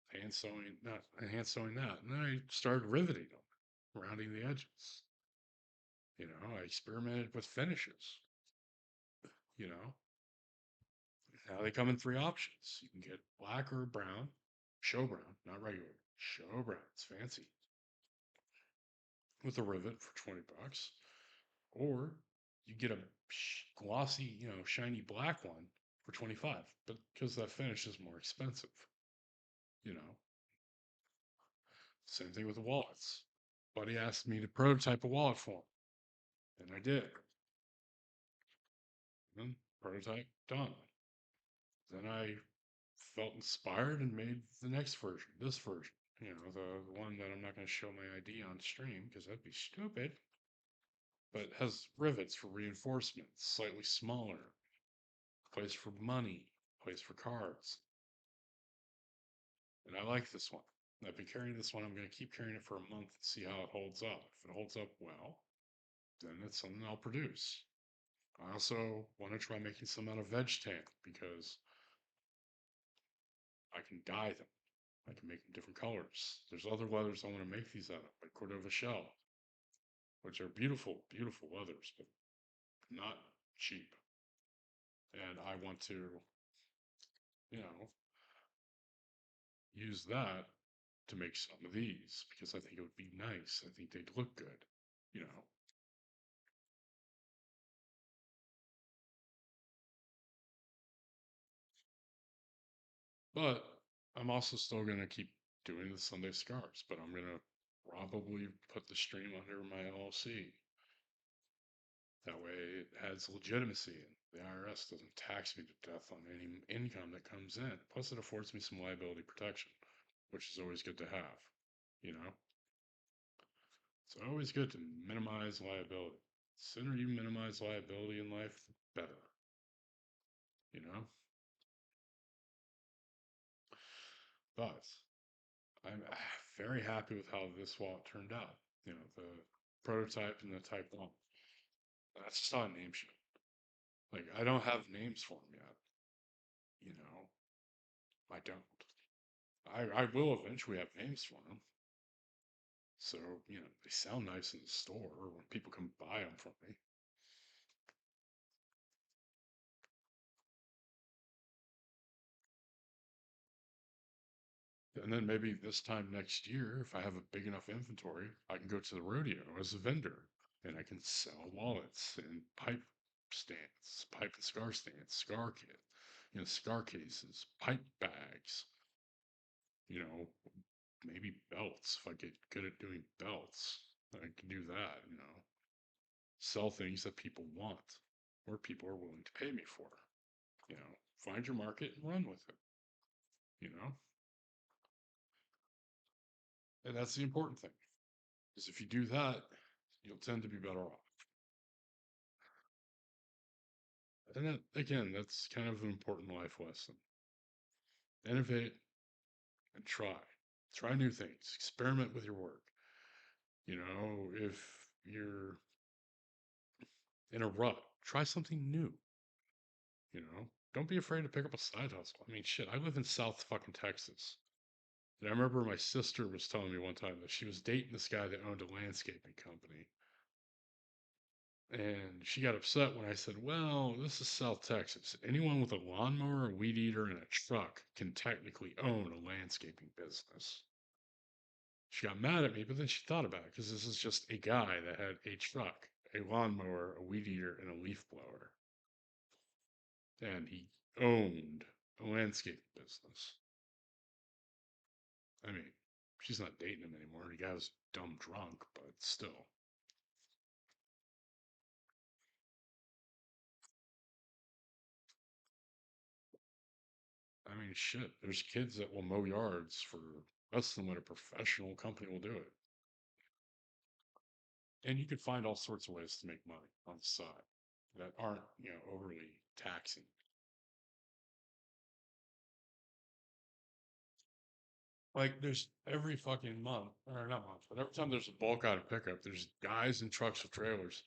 hand sewing that. And then I started riveting them, rounding the edges. I experimented with finishes. You know, now they come in three options. You can get black or brown, show brown, not regular, show brown. It's fancy with a rivet for $20, or you get a glossy, shiny black one for 25. But because that finish is more expensive, you know. Same thing with the wallets. Buddy asked me to prototype a wallet for him, and I did. And prototype done. Then I felt inspired and made the next version, this version. The one that I'm not going to show my ID on stream because that'd be stupid. But it has rivets for reinforcements, slightly smaller, place for money, place for cards. And I like this one. I've been carrying this one. I'm going to keep carrying it for a month and see how it holds up. If it holds up well, then it's something I'll produce. I also want to try making some out of veg tan because I can dye them. I can make them different colors. There's other leathers I want to make these out of, like Cordova shell, which are beautiful, beautiful leathers, but not cheap. And I want to, you know, use that to make some of these because I think it would be nice. I think they'd look good, you know. But I'm also still going to keep doing the Sunday Scars, but I'm going to probably put the stream under my LLC. That way it adds legitimacy and the IRS doesn't tax me to death on any income that comes in. Plus, it affords me some liability protection, which is always good to have, you know? It's always good to minimize liability. The sooner you minimize liability in life, the better, you know? But I'm very happy with how this wallet turned out. The prototype and the Type 1. That's just not a name shit. Like, I don't have names for them yet, you know? I don't. I will eventually have names for them. So, they sound nice in the store when people come buy them from me. And then maybe this time next year, if I have a big enough inventory, I can go to the rodeo as a vendor and I can sell wallets and pipe stands, pipe and cigar stands, cigar kit, cigar cases, pipe bags, you know, maybe belts. If I get good at doing belts, I can do that, sell things that people want or people are willing to pay me for. Find your market and run with it, you know? And that's the important thing. Because if you do that, you'll tend to be better off. And that, again, that's kind of an important life lesson. Innovate and try. Try new things. Experiment with your work. If you're in a rut. Try something new, you know? Don't be afraid to pick up a side hustle. I mean, shit, I live in South fucking Texas. And I remember my sister was telling me one time that she was dating this guy that owned a landscaping company. And she got upset when I said, well, this is South Texas. Anyone with a lawnmower, a weed eater, and a truck can technically own a landscaping business. She got mad at me, but then she thought about it because this is just a guy that had a truck, a lawnmower, a weed eater, and a leaf blower. And he owned a landscaping business. I mean, she's not dating him anymore. The guy was dumb drunk, but still. I mean, shit, there's kids that will mow yards for less than what a professional company will do it. And you could find all sorts of ways to make money on the side that aren't, overly taxing. Like there's every fucking month, or not month, but every time there's a bulk out of pickup, there's guys in trucks with trailers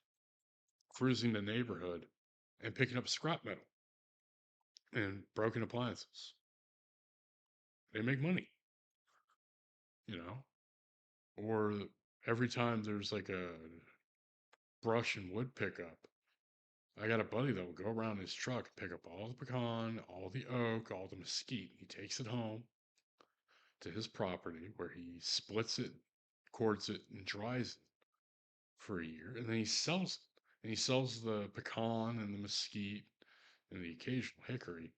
cruising the neighborhood and picking up scrap metal and broken appliances. They make money, you know? Or every time there's like a brush and wood pickup, I got a buddy that will go around his truck and pick up all the pecan, all the oak, all the mesquite. He takes it home to his property where he splits it, cords it, and dries it for a year, and then he sells it. And he sells the pecan and the mesquite and the occasional hickory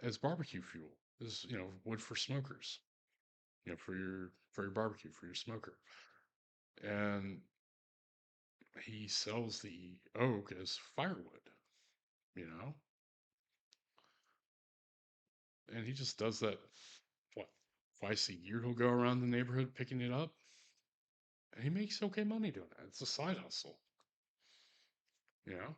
as barbecue fuel, as wood for smokers, for your barbecue, for your smoker. And he sells the oak as firewood, you know, and he just does that. What, twice a year he'll go around the neighborhood picking it up, and he makes okay money doing that. It's a side hustle, you know.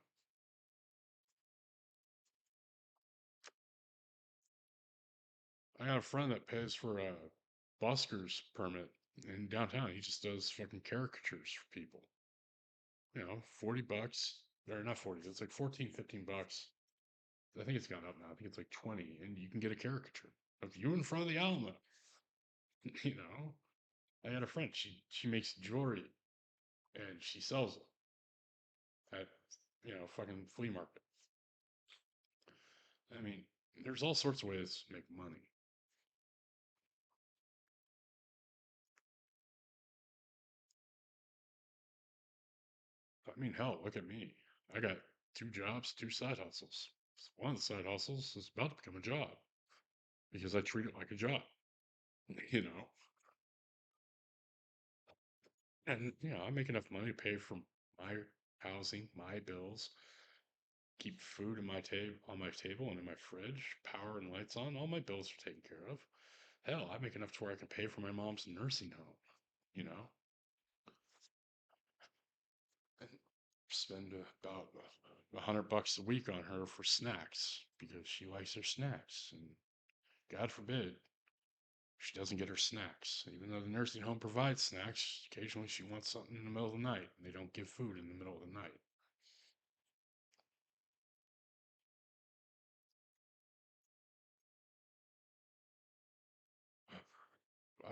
I got a friend that pays for a busker's permit in downtown. He just does fucking caricatures for people. 40 bucks. Or not 40, it's like 14, 15 bucks. I think it's gone up now. I think it's like 20, and you can get a caricature of you in front of the Alamo. you know, I got a friend. She makes jewelry and she sells it at fucking flea market. I mean, there's all sorts of ways to make money. I mean, hell, look at me. I got two jobs, two side hustles. One of the side hustles is about to become a job because I treat it like a job, you know. And I make enough money to pay for my housing, my bills, keep food in my table on my table and in my fridge, power and lights on. All my bills are taken care of. Hell, I make enough to where I can pay for my mom's nursing home, you know, and spend about $100 a week on her for snacks because she likes her snacks. And God forbid she doesn't get her snacks. Even though the nursing home provides snacks, occasionally she wants something in the middle of the night, and they don't give food in the middle of the night.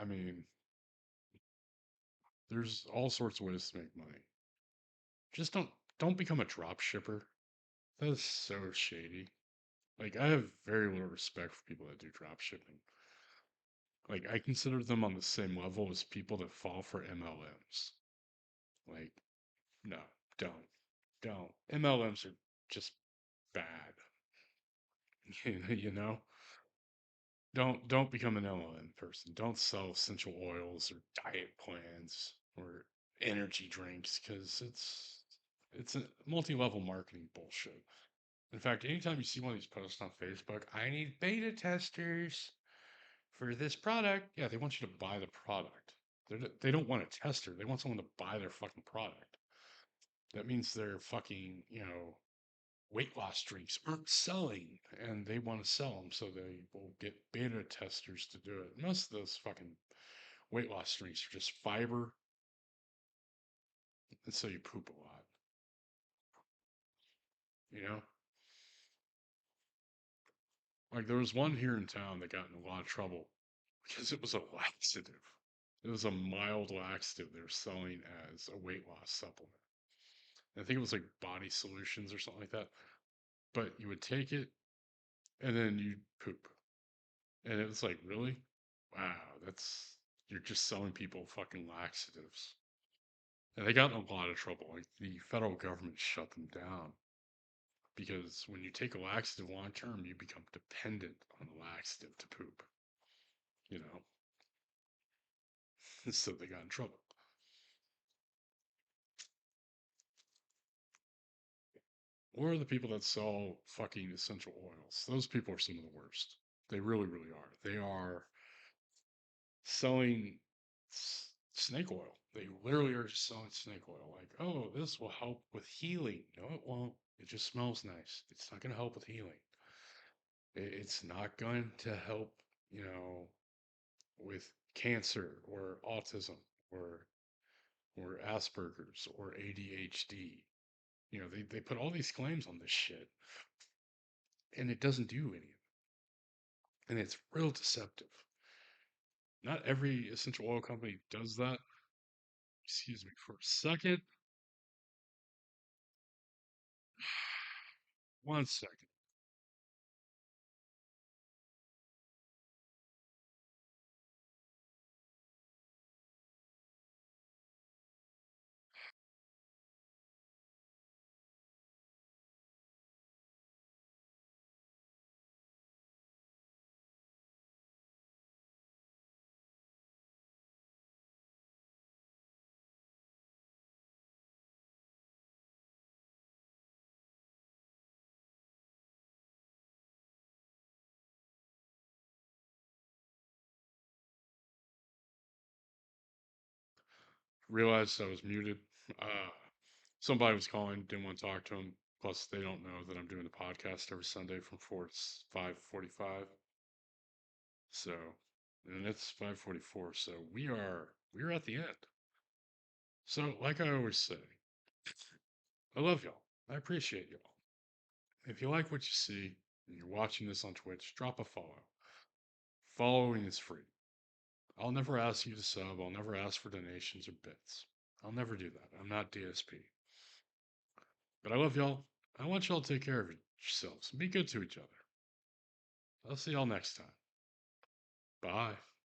I mean, there's all sorts of ways to make money. Just don't become a drop shipper. That is so shady. Like I have very little respect for people that do drop shipping. Like I consider them on the same level as people that fall for MLMs. Like no, don't, don't. MLMs are just bad. you know, don't become an LLM person. Don't sell essential oils or diet plans or energy drinks because it's a multi-level marketing bullshit. In fact, anytime you see one of these posts on Facebook, I need beta testers for this product. Yeah, they want you to buy the product. They don't want a tester. They want someone to buy their fucking product. That means their fucking, weight loss drinks aren't selling and they want to sell them. So they will get beta testers to do it. Most of those fucking weight loss drinks are just fiber. And so you poop a lot. You know, like there was one here in town that got in a lot of trouble because it was a laxative. It was a mild laxative they were selling as a weight loss supplement. I think it was like body solutions or something like that. But you would take it and then you'd poop. And it was like, really? Wow, that's you're just selling people fucking laxatives. And they got in a lot of trouble. Like the federal government shut them down because when you take a laxative long term, you become dependent on the laxative to poop, you know? So they got in trouble. Or the people that sell fucking essential oils. Those people are some of the worst. They really, really are. They are selling snake oil. They literally are just selling snake oil. Like, oh, this will help with healing. No, it won't. It just smells nice. It's not going to help with healing. It's not going to help, you know, with cancer or autism or Asperger's or ADHD. You know, they put all these claims on this shit and it doesn't do any of it. And it's real deceptive. Not every essential oil company does that. Excuse me for a second. One second. Realized I was muted. Uh, Somebody was calling, didn't want to talk to him. Plus, they don't know that I'm doing the podcast every Sunday from 5:45. So, and it's 5:44. So we're at the end. So, like I always say, I love y'all. I appreciate y'all. If you like what you see and you're watching this on Twitch, drop a follow. Following is free. I'll never ask you to sub. I'll never ask for donations or bits. I'll never do that. I'm not DSP. But I love y'all. I want y'all to take care of yourselves and be good to each other. I'll see y'all next time. Bye.